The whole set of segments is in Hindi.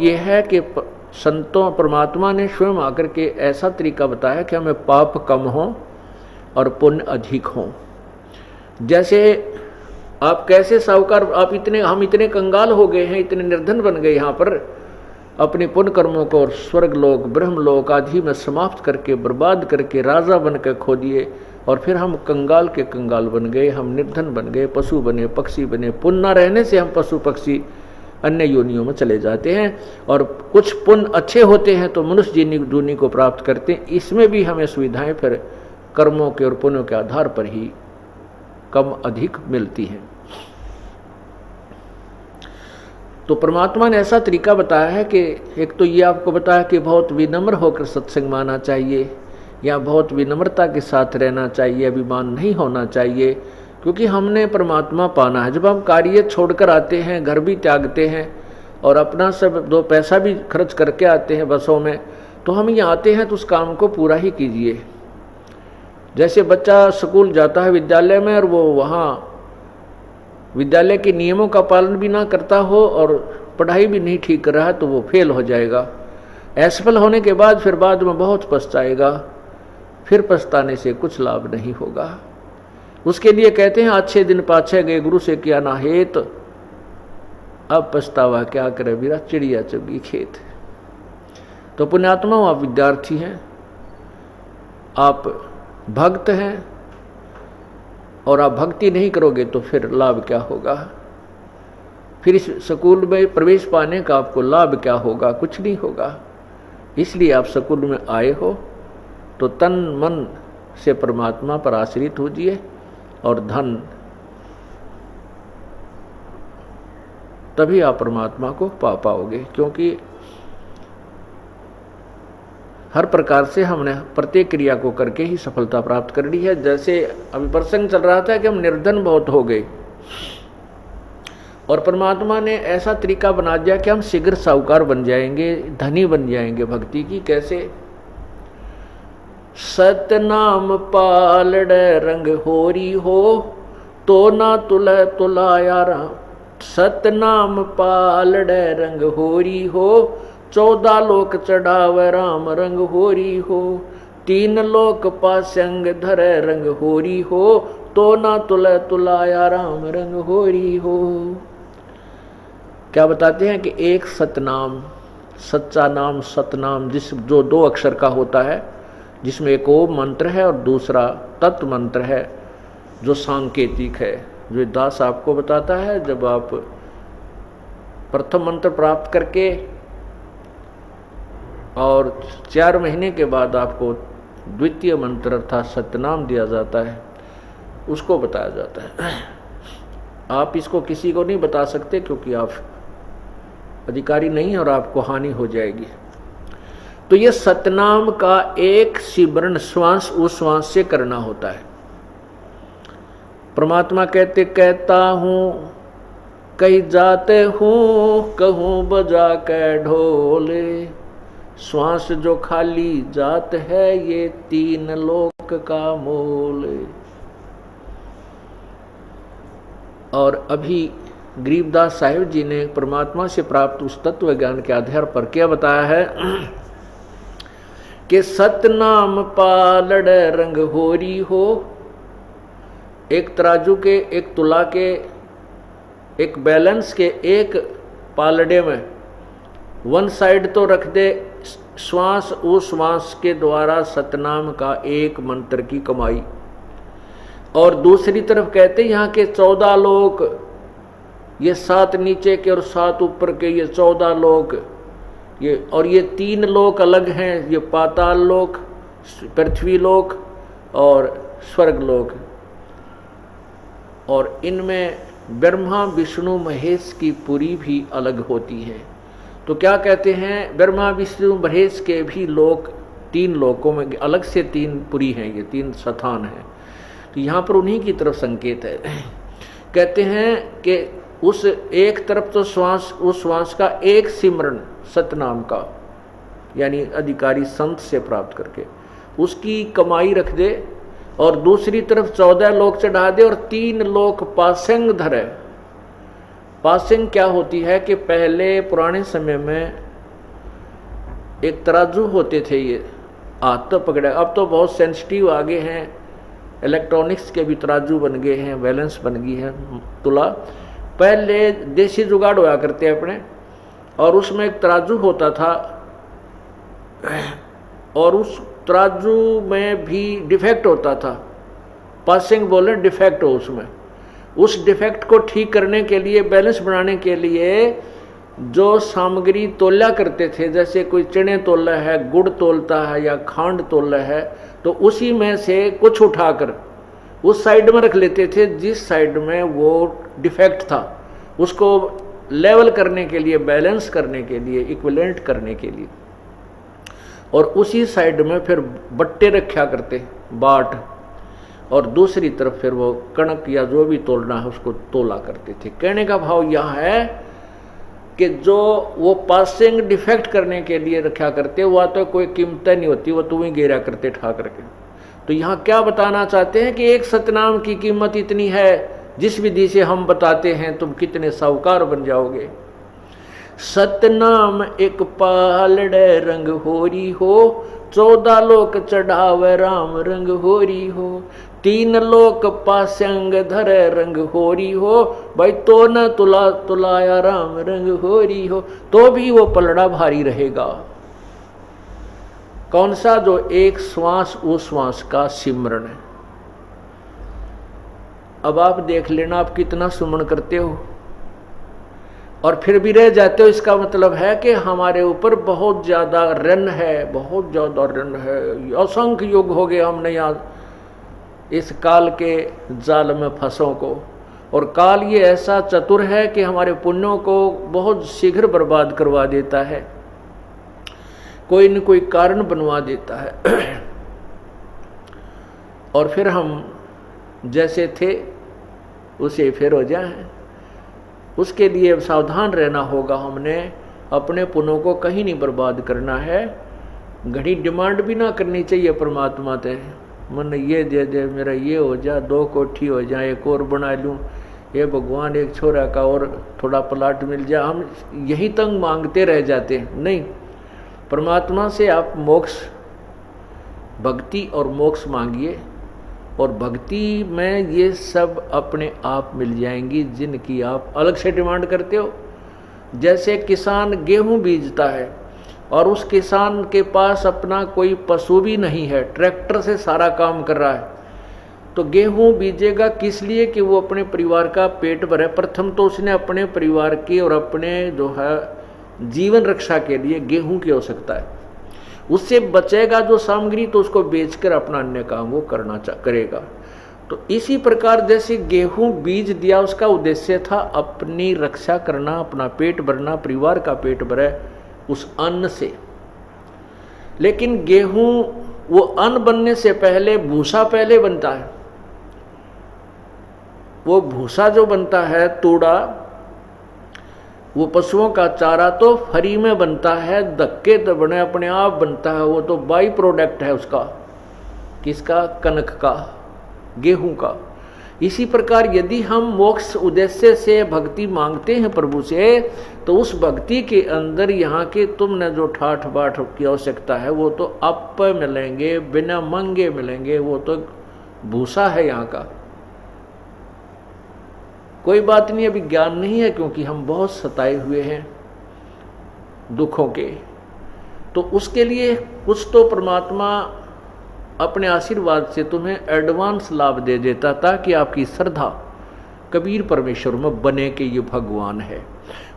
ये है कि संतों परमात्मा ने स्वयं आकर के ऐसा तरीका बताया कि हमें पाप कम हो और पुण्य अधिक हो। जैसे आप कैसे साहूकार, हम इतने कंगाल हो गए हैं, इतने निर्धन बन गए यहाँ पर, अपने पुण्य कर्मों को और स्वर्ग लोक ब्रह्म लोक आदि में समाप्त करके बर्बाद करके राजा बन कर खो दिए, और फिर हम कंगाल के कंगाल बन गए, हम निर्धन बन गए, पशु बने, पक्षी बने। पुण्य न रहने से हम पशु पक्षी अन्य योनियों में चले जाते हैं, और कुछ पुण्य अच्छे होते हैं तो मनुष्य जूनी को प्राप्त करते हैं। इसमें भी हमें सुविधाएं फिर कर्मों के और पुण्यों के आधार पर ही कम अधिक मिलती हैं। तो परमात्मा ने ऐसा तरीका बताया है कि एक तो ये आपको बताया कि बहुत विनम्र होकर सत्संग में आना चाहिए, या बहुत विनम्रता के साथ रहना चाहिए, अभिमान नहीं होना चाहिए, क्योंकि हमने परमात्मा पाना है। जब हम कार्य छोड़कर आते हैं, घर भी त्यागते हैं और अपना सब 2 पैसा भी खर्च करके आते हैं बसों में, तो हम यहाँ आते हैं तो उस काम को पूरा ही कीजिए। जैसे बच्चा स्कूल जाता है विद्यालय में, और वो वहाँ विद्यालय के नियमों का पालन भी ना करता हो और पढ़ाई भी नहीं ठीक कर रहा है, तो वो फेल हो जाएगा। असफल होने के बाद फिर बाद में बहुत पछताएगा, फिर पछताने से कुछ लाभ नहीं होगा। उसके लिए कहते हैं अच्छे दिन पाछे गए, गुरु से किया ना हेत, अब पछतावा क्या करे बीरा, चिड़िया चुगी खेत। तो पुण्यात्मा, आप विद्यार्थी हैं, आप भक्त हैं, और आप भक्ति नहीं करोगे तो फिर लाभ क्या होगा? फिर इस स्कूल में प्रवेश पाने का आपको लाभ क्या होगा? कुछ नहीं होगा। इसलिए आप स्कूल में आए हो तो तन मन से परमात्मा पर आश्रित होजिए, और धन, तभी आप परमात्मा को पा पाओगे। क्योंकि हर प्रकार से हमने प्रत्येक क्रिया को करके ही सफलता प्राप्त करनी है। जैसे अभी प्रसंग चल रहा था कि हम निर्धन बहुत हो गए, और परमात्मा ने ऐसा तरीका बना दिया कि हम शीघ्र साहूकार बन जाएंगे, धनी बन जाएंगे भक्ति की। कैसे? सतनाम पालड़ रंग होरी हो, तो ना तुल तुलाया राम। सतनाम पालड़ रंग होरी हो, 14 लोक चढ़ावे राम रंग होरी हो। 3 लोक पासंग धरे रंग होरी हो, तो ना तुल तुलाया राम रंग होरी हो। क्या बताते हैं कि एक सतनाम, सच्चा नाम, सतनाम, जो 2 अक्षर का होता है, जिसमें एक ओम मंत्र है और दूसरा तत्व मंत्र है जो सांकेतिक है, जो दास आपको बताता है। जब आप प्रथम मंत्र प्राप्त करके और 4 महीने के बाद आपको द्वितीय मंत्र अर्थात सतनाम दिया जाता है, उसको बताया जाता है। आप इसको किसी को नहीं बता सकते क्योंकि आप अधिकारी नहीं और आपको हानि हो जाएगी। तो ये सतनाम का एक सिमरण श्वास उस श्वास से करना होता है। परमात्मा कहते कहता हूँ कहीं जाते हूँ, कहूँ बजा के ढोले। श्वास जो खाली जात है, ये 3 लोक का मोल। और अभी गरीबदास साहिब जी ने परमात्मा से प्राप्त उस तत्व ज्ञान के आधार पर क्या बताया है कि सतनाम पालड़ रंग होरी हो। एक तराजू के, एक तुला के, एक बैलेंस के एक पालड़े में वन साइड तो रख दे श्वास, उस श्वास के द्वारा सतनाम का एक मंत्र की कमाई, और दूसरी तरफ कहते यहाँ के 14 लोक, ये 7 नीचे के और 7 ऊपर के, ये 14 लोक, ये और ये 3 लोक अलग हैं, ये पाताल लोक, पृथ्वी लोक और स्वर्ग लोक। और इनमें ब्रह्मा विष्णु महेश की पुरी भी अलग होती है। तो क्या कहते हैं, ब्रह्मा विष्णु महेश के भी लोक 3 लोकों में अलग से 3 पुरी हैं, ये 3 स्थान हैं। तो यहाँ पर उन्हीं की तरफ संकेत है। कहते हैं कि उस एक तरफ तो श्वास, उस श्वास का एक सिमरण सतनाम का, यानी अधिकारी संत से प्राप्त करके उसकी कमाई रख दे, और दूसरी तरफ 14 लोक चढ़ा दे और 3 लोक पासंग धरे। पासिंग क्या होती है कि पहले पुराने समय में एक तराजू होते थे, ये हाथ तो पकड़े। अब तो बहुत सेंसिटिव आगे हैं, इलेक्ट्रॉनिक्स के भी तराजू बन गए हैं, बैलेंस बन गई है तुला। पहले देसी जुगाड़ होया करते अपने, और उसमें एक तराजू होता था, और उस तराजू में भी डिफेक्ट होता था, पासिंग बोले डिफेक्ट हो उसमें। उस डिफेक्ट को ठीक करने के लिए, बैलेंस बनाने के लिए जो सामग्री तोला करते थे, जैसे कोई चने तोला है, गुड़ तोलता है या खांड तोला है, तो उसी में से कुछ उठाकर उस साइड में रख लेते थे जिस साइड में वो डिफेक्ट था, उसको लेवल करने के लिए, बैलेंस करने के लिए, इक्विवेलेंट करने के लिए। और उसी साइड में फिर बट्टे रखा करते, बाट, और दूसरी तरफ फिर वो कणक या जो भी तोलना है उसको तोला करते थे। कहने का भाव यह है कि जो वो पासिंग डिफेक्ट करने के लिए रखा करते, वह तो कोई कीमत नहीं होती, वो तो वहीं गिरा करते ठा करके। तो यहाँ क्या बताना चाहते हैं कि एक सतनाम की कीमत इतनी है, जिस विधि से हम बताते हैं तुम कितने साहूकार बन जाओगे। सतनाम एक पालड़े रंग होरी हो, 14 लोक चढ़ावे राम रंग होरी हो, 3 लोक पास्यंग धरे रंग होरी हो, भाई तो न तुला तुलाया राम रंग होरी हो, तो भी वो पलड़ा भारी रहेगा। कौन सा? जो एक श्वास उस श्वास का सिमरन है। अब आप देख लेना, आप कितना सुमन करते हो और फिर भी रह जाते हो, इसका मतलब है कि हमारे ऊपर बहुत ज्यादा ऋण है, बहुत ज्यादा ऋण है। असंख्य युग हो गए हमने यहाँ इस काल के जाल में फंसों को, और काल ये ऐसा चतुर है कि हमारे पुण्यों को बहुत शीघ्र बर्बाद करवा देता है, कोई न कोई कारण बनवा देता है। और फिर हम जैसे थे उसे फिर हो जाए। उसके लिए अब सावधान रहना होगा, हमने अपने पुण्यों को कहीं नहीं बर्बाद करना है। घड़ी डिमांड भी ना करनी चाहिए परमात्मा से, मन ये दे दे, मेरा ये हो जा, 2 कोठी हो जाए, एक और बना लूँ, ये भगवान एक छोरा का और थोड़ा प्लाट मिल जाए। हम यही तंग मांगते रह जाते हैं। नहीं, परमात्मा से आप मोक्ष, भक्ति और मोक्ष मांगिए, और भक्ति में ये सब अपने आप मिल जाएंगी जिनकी आप अलग से डिमांड करते हो। जैसे किसान गेहूं बीजता है और उस किसान के पास अपना कोई पशु भी नहीं है, ट्रैक्टर से सारा काम कर रहा है, तो गेहूं बीजेगा किस लिए? कि वो अपने परिवार का पेट भरे। प्रथम तो उसने अपने परिवार की और अपने जो है जीवन रक्षा के लिए गेहूं की आवश्यकता है। उससे बचेगा जो सामग्री, तो उसको बेचकर अपना अन्य काम वो करेगा। तो इसी प्रकार जैसे गेहूं बीज दिया, उसका उद्देश्य था अपनी रक्षा करना, अपना पेट भरना, परिवार का पेट भरे उस अन्न से। लेकिन गेहूं वो अन्न बनने से पहले भूसा पहले बनता है। वो भूसा जो बनता है, तूड़ा, वो पशुओं का चारा तो फ्री में बनता है, धक्के तो बने अपने आप बनता है, वो तो बाई प्रोडक्ट है उसका। किसका? कनक का, गेहूं का। इसी प्रकार यदि हम मोक्ष उद्देश्य से भक्ति मांगते हैं प्रभु से, तो उस भक्ति के अंदर यहाँ के तुमने जो ठाठ बाट की आवश्यकता है वो तो आप मिलेंगे, बिना मंगे मिलेंगे, वो तो भूसा है यहाँ का। कोई बात नहीं, अभी ज्ञान नहीं है क्योंकि हम बहुत सताए हुए हैं दुखों के, तो उसके लिए कुछ तो परमात्मा अपने आशीर्वाद से तुम्हें एडवांस लाभ दे देता ताकि आपकी श्रद्धा कबीर परमेश्वर में बने कि ये भगवान है।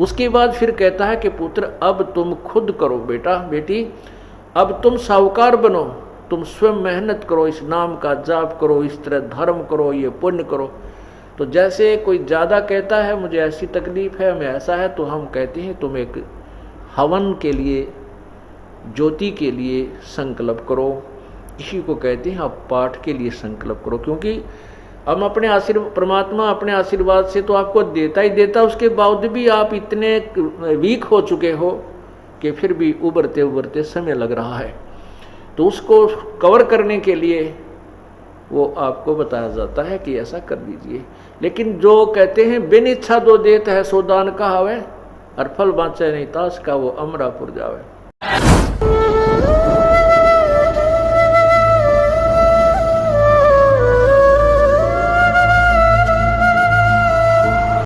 उसके बाद फिर कहता है कि पुत्र अब तुम खुद करो, बेटा बेटी अब तुम साहूकार बनो, तुम स्वयं मेहनत करो, इस नाम का जाप करो, इस तरह धर्म करो, ये पुण्य करो। तो जैसे कोई ज़्यादा कहता है मुझे ऐसी तकलीफ है, मैं ऐसा है, तो हम कहते हैं तुम एक हवन के लिए, ज्योति के लिए संकल्प करो। इसी को कहते हैं आप पाठ के लिए संकल्प करो, क्योंकि हम अपने परमात्मा अपने आशीर्वाद से तो आपको देता ही देता, उसके बावजूद भी आप इतने वीक हो चुके हो कि फिर भी उभरते उभरते समय लग रहा है। तो उसको कवर करने के लिए वो आपको बताया जाता है कि ऐसा कर दीजिए। लेकिन जो कहते हैं बिन इच्छा दो देत है सो दान कहावे, और फल बाँचे नहीं ताश का वो अमरापुर जावे।